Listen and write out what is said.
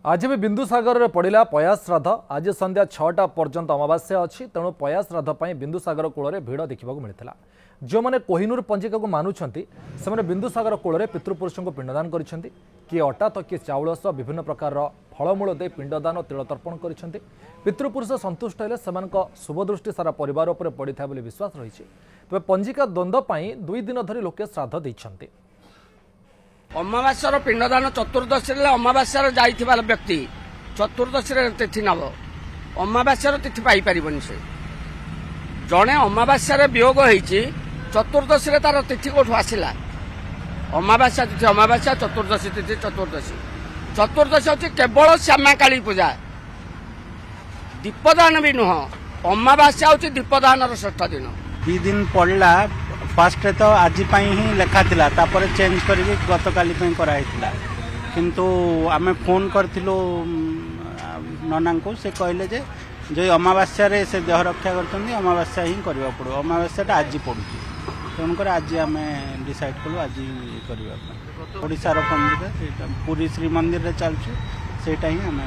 आज भी बिंदुसागर पड़ा पया श्राद्ध आज संध्या 6टा पर्यंत अमावास्या अच्छी तेणु पया श्राद्ध पर बिंदुसागर कूल भिड़ देखा मिलता जो मैंने कोहिनूर पंजिका को मानुंट से बिंदुसागर कूल पितृपुरुषों को पिंडदान कर किए अटा तो किए चाउल सह विभिन्न प्रकार फलमूल दे पिंडदान और तिल तर्पण कर पितृपुरुष संतुष्ट हेले शुभदृष्टि सारा परिवार उपर पड़ी था विश्वास रही तेज पंजिका द्वंद्व पर 2 दिन धरी लोके श्राद्ध देते। अमावास्यार पिंडदान चतुर्दशी अमावास्यार जाइथिबा व्यक्ति चतुर्दशी तिथि नब अमावास्यार तिथि पाई परिबनी से जड़े अमावास्यार वियोग होईची चतुर्दशी तार तिथि कोठु आसिला अमावास्या तिथि अमावास्या चतुर्दशी तिथि चतुर्दशी चतुर्दशी होची केवल श्यामा काली पूजा दीपदान भी नुह अमावास्या होची दीपदान श्रेष्ठ दिन 2 दिन पड़ला फास्ट तो आज ही लेखा थिला तापर चेंज करके गतकाली कराइला किंतु आमे फोन करथिलो नना को से कहले जे जो अमावास्या रे से देह रक्षा करछन्ती अमावास्या ही करबा पड़ो अमावास्याटा आज पड़ुची तेणुकर आज आम डिसाइड कलु आज करबा ओडिसा रो पंजिका सेटा पूरी श्री मंदिर रे चलछु सेटा ही आम